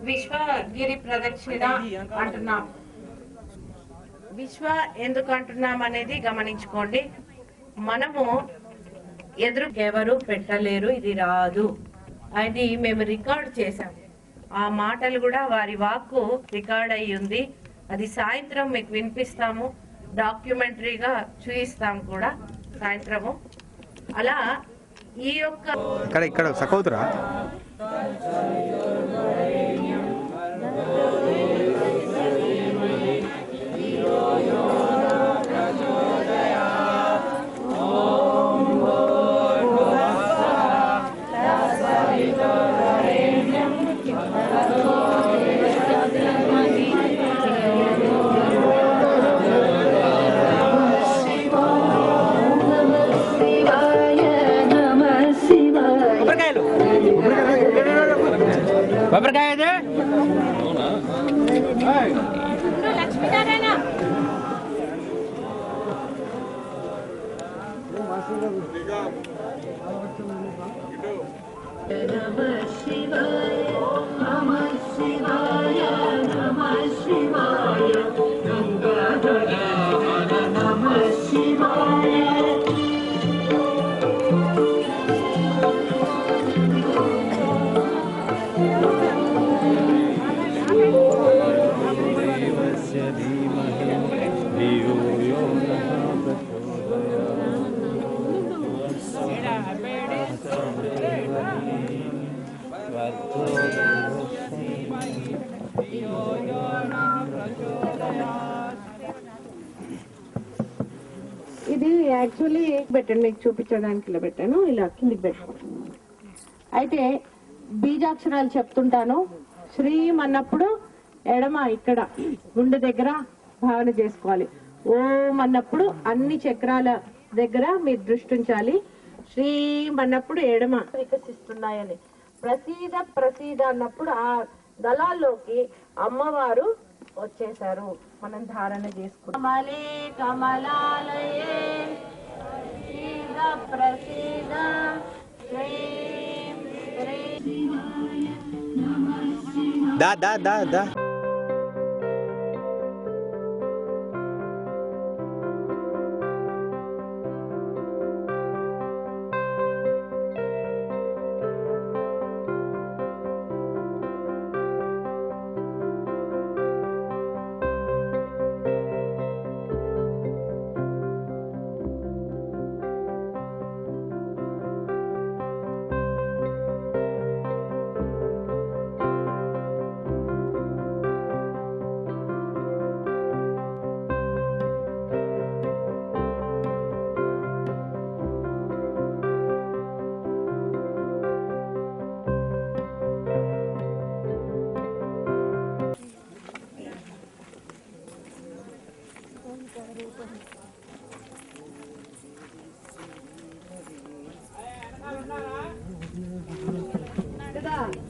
విశ్వగిరి ప్రదక్షిణ అంటున్నాం. విశ్వ ఎందుకు అంటున్నాం అనేది గమనించుకోండి. మనము ఎవరు పెట్టలేరు, ఇది రాదు అది మేము రికార్డ్ చేసాం. ఆ మాటలు కూడా వారి వాక్కు రికార్డ్ అయ్యి ఉంది. అది సాయంత్రం మీకు వినిపిస్తాము, డాక్యుమెంటరీగా చూపిస్తాం కూడా సాయంత్రము. అలా ఈ యొక్క ఇక్కడ సకౌతురా కొబ్బరికాయ లక్ష్మీనారాయణ ఇది యాక్చువల్లీ పెట్టండి, మీకు చూపించడానికి ఇలా పెట్టాను, ఇలా కిందికి పెట్టాను. అయితే బీజాక్షరాలు చెప్తుంటాను. శ్రీం అన్నప్పుడు ఎడమ ఇక్కడ గుండె దగ్గర భావన చేసుకోవాలి. ఓం అన్నప్పుడు అన్ని చక్రాల దగ్గర మీరు దృష్టి ఉంచాలి. శ్రీం అన్నప్పుడు ఎడమ వికసిస్తున్నాయని, ప్రసీద ప్రసీద అన్నప్పుడు ఆ దళాల్లోకి అమ్మవారు వచ్చేసారు. మనం ధారణ చేసుకుంటాం. కమలే కమలాలయే ప్రసీద ప్రసీద శ్రీం శ్రీం దా దా దా దా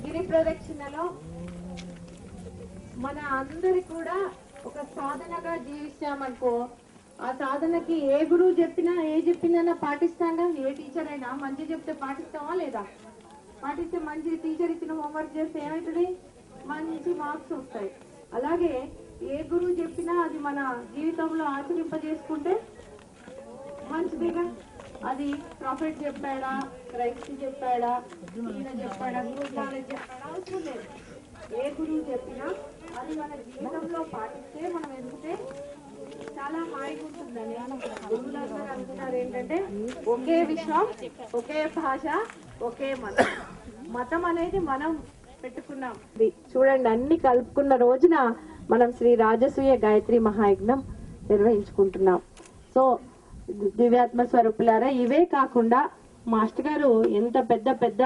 గిరి ప్రదక్షిణలో మన అందరి కూడా ఒక సాధనగా జీవిస్తామనుకో, ఆ సాధనకి ఏ గురువు చెప్పినా పాటిస్తాగా. ఏ టీచర్ అయినా మంచి చెప్తే పాటిస్తామా లేదా? పాటిస్తే మంచి టీచర్ ఇచ్చిన హోంవర్క్ చేస్తే ఏమవుతుంది? మంచి మార్క్స్ వస్తాయి. అలాగే ఏ గురువు చెప్పినా అది మన జీవితంలో ఆచరింపజేసుకుంటే మంచిదిగా. అది ప్రాఫిట్ చెప్పాడా, క్రైస్ట్ చెప్పాడా, ఈయన చెప్పాడా, గురువు చెప్పాడా అవసరం లేదు. ఏ గురువు చెప్పినా అది మన జీవితంలో పాటిస్తే మనం ఎదుగుతే చాలా హాయిగా ఉంటుందని గురువులందరూ అంటున్నారు. ఏంటంటే ఒకే విషయం, ఒకే భాష, ఒకే మతం. మతం అనేది మనం పెట్టుకున్నాం. చూడండి, అన్ని కలుపుకున్న రోజున మనం శ్రీ రాజసూయ గాయత్రి మహాయజ్ఞం నిర్వహించుకుంటున్నాం. సో దివ్యాత్మ స్వరూపులారా, ఇవే కాకుండా మాస్టర్ గారు ఎంత పెద్ద పెద్ద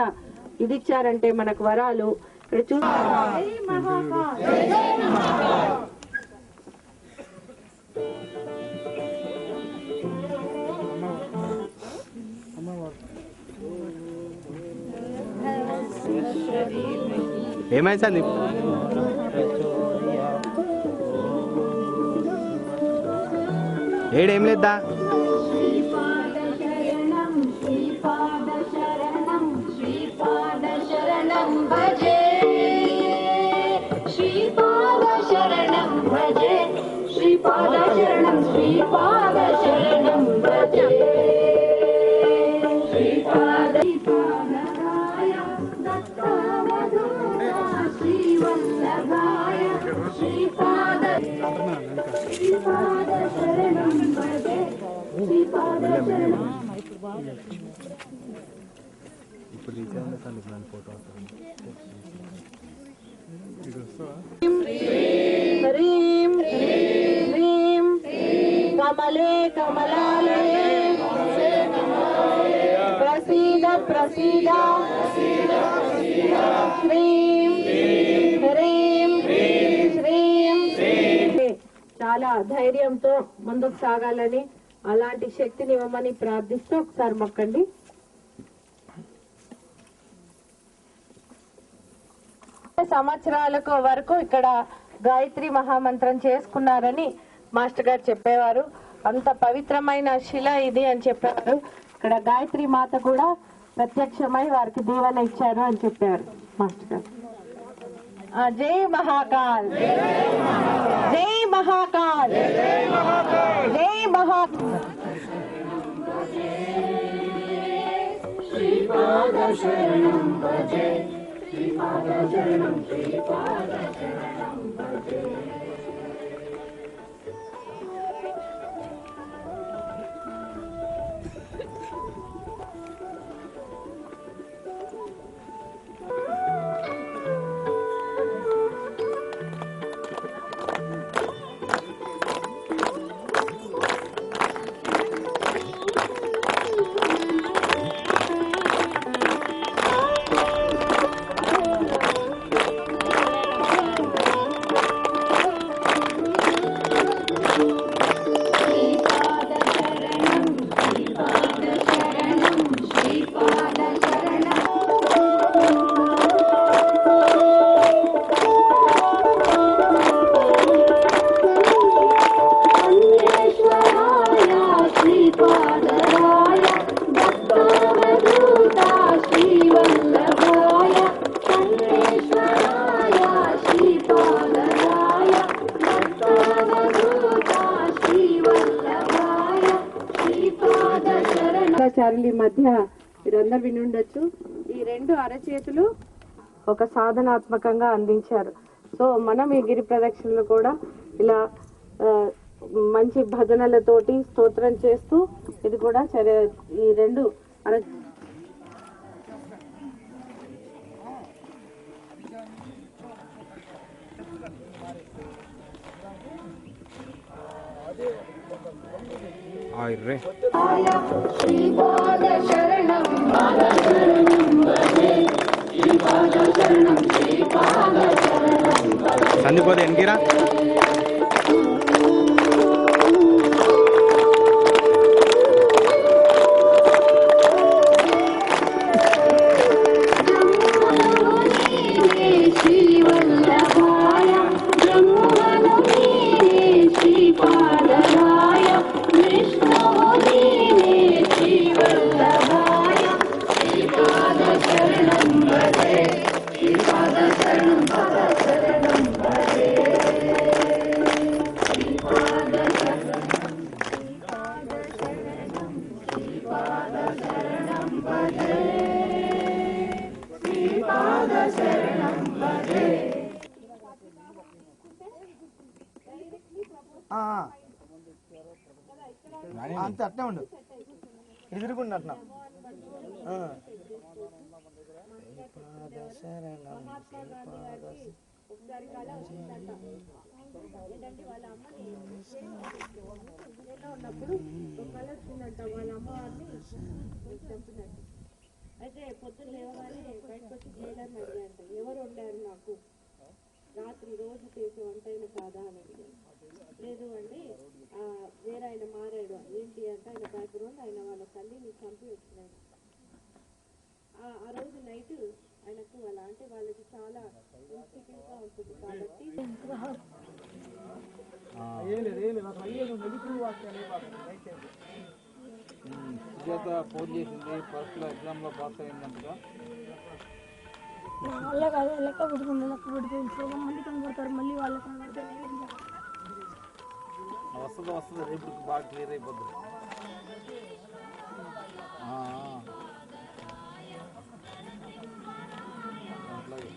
ఇది ఇచ్చారంటే మనకు వరాలు. ఇక్కడ చూడండి, ఏమైంది సందీప్? ఏడేం లేదా? ఇప్పుడు రీచార్జ్ సందీప్ ఫోటో హ్రీం హ్రీం కమలే కమలాలే ప్రసీద ప్రసీద శ్రీం హ్రీం శ్రీం. చాలా ధైర్యంతో ముందుకు సాగాలని, అలాంటి శక్తిని ఇవ్వమని ప్రార్థిస్తూ ఒకసారి మొక్కండి. సంవత్సరాలకు వరకు ఇక్కడ గాయత్రి మహామంత్రం చేసుకున్నారని మాస్టర్ గారు చెప్పేవారు. అంత పవిత్రమైన శిల ఇది అని చెప్పేవారు. ఇక్కడ గాయత్రి మాత కూడా ప్రత్యక్షమై వారికి దీవెన ఇచ్చారు అని చెప్పారు మాస్టర్ గారు. జై మహాకాల్, జై మహాకాల్, జై మహాకాల్. శ్రీపాద శరణం భజే, శ్రీపాద శరణం, శ్రీపాద శరణం భజే. చారులి మధ్య మీరందరూ విని ఉండొచ్చు. ఈ రెండు అరచేతులు ఒక సాధనాత్మకంగా అందించారు. సో మనం ఈ గిరి ప్రదక్షిణలు కూడా ఇలా మంచి భజనలతోటి స్తోత్రం చేస్తూ ఇది కూడా ఈ రెండు సందిపోతే ఎన్కిరా అంత అట్నే ఉండు ఎదురుకుండా అట్లా అయితే పొద్దున్న లేవగానే బయటకు వచ్చి జైలర్ని అడిగాను, ఎవరు వండారు నాకు రాత్రి రోజు చేసే వంటైన కాదా అని అడిగాను. లేదు అండి వేరే ఆయన మారాడు. ఏంటి అంటే ఆయన బ్యాక్గ్రౌండ్ ఆయన వాళ్ళ తల్లిని చంపి వచ్చినాడు. ఆ రోజు నైట్ ఆయనకు అలా అంటే వాళ్ళకి చాలా ఇన్స్టిట్యూట్గా ఉంటుంది కాబట్టి సుజాత ఫోన్ చేసింది ఫస్ట్లో ఎగ్జామ్లో పాస్ అయిందంటగా వాళ్ళకి అదే లెక్క పుట్టుకుంటే లెక్క పుట్టుకుంటే మళ్ళీ కనబడతారు మళ్ళీ వాళ్ళకి కనబడతారు వస్తుంది రేపు బాగా క్లియర్ అయిపోతుంది అట్లాగే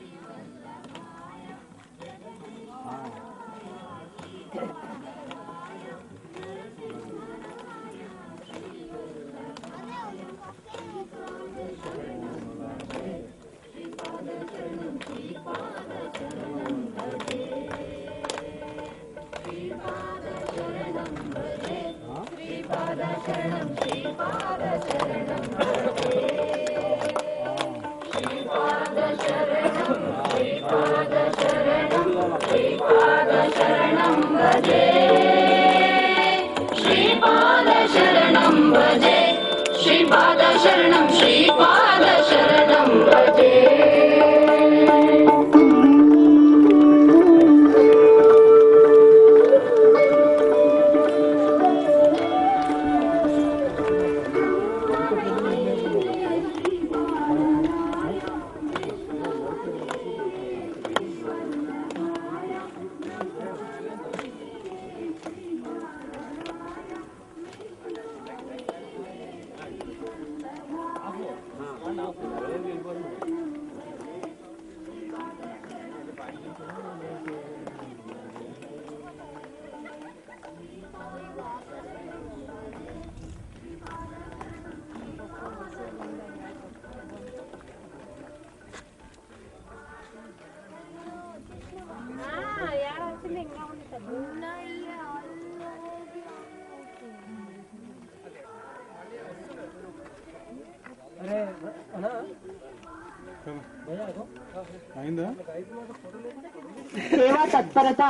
సేవా తత్పరత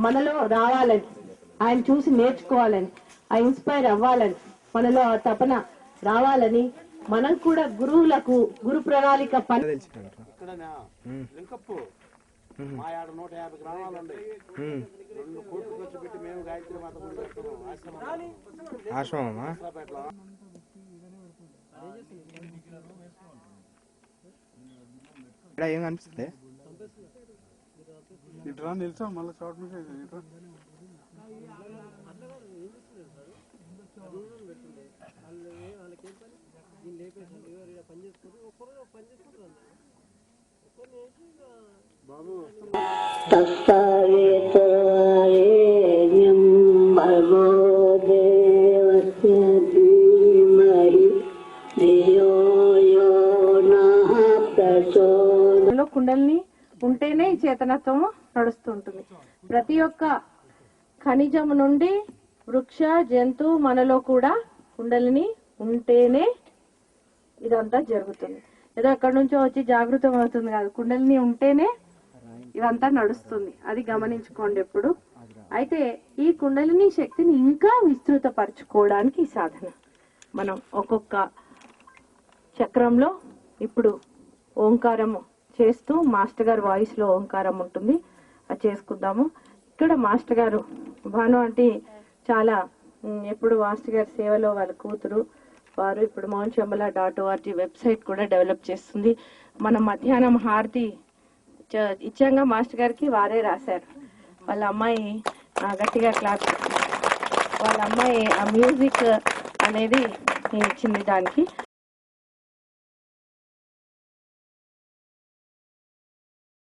మనలో రావాలని, ఆయన చూసి నేర్చుకోవాలని, ఆ ఇన్స్పైర్ అవ్వాలని, మనలో ఆ తపన రావాలని, మనం కూడా గురువులకు గురు ప్రణాళిక మా 150 గ్రామాలు ఉన్నాయి 2 కోట్లు ఖర్చు పెట్టి మేము గాయత్రి మాత గుడి పెడుతున్నాం ఆశ్రమమా ఇక్కడ ఏం కనిపిస్తుంది ఇట్లా నిల్చో మళ్ళీ షార్ట్ మీద కుండల్ని ఉంటేనే ఈ చేతనత్వము నడుస్తూ ఉంటుంది. ప్రతి ఒక్క ఖనిజము నుండి వృక్ష జంతు మనలో కూడా కుండలిని ఉంటేనే ఇదంతా జరుగుతుంది. ఏదో ఎక్కడి నుంచో వచ్చి జాగృతం అవుతుంది కాదు, కుండలిని ఉంటేనే ఇదంతా నడుస్తుంది. అది గమనించుకోండి ఎప్పుడు. అయితే ఈ కుండలిని శక్తిని ఇంకా విస్తృతపరచుకోవడానికి ఈ సాధన మనం ఒక్కొక్క చక్రంలో ఇప్పుడు ఓంకారము చేస్తూ మాస్టర్ గారు వాయిస్ లో ఓంకారం ఉంటుంది, అది చేసుకుందాము. ఇక్కడ మాస్టర్ గారు భాను అంటే చాలా ఎప్పుడు మాస్టర్ గారి సేవలో వాళ్ళ కూతురు వారు ఇప్పుడు mohanchambala.org వెబ్సైట్ కూడా డెవలప్ చేస్తుంది. మనం మధ్యాహ్నం హారతి ఇచ్చాంగా మాస్టర్ గారికి వారే రాశారు. వాళ్ళ అమ్మాయి గట్టిగా క్లాప్, వాళ్ళ అమ్మాయి ఆ మ్యూజిక్ అనేది ఇచ్చింది దానికి.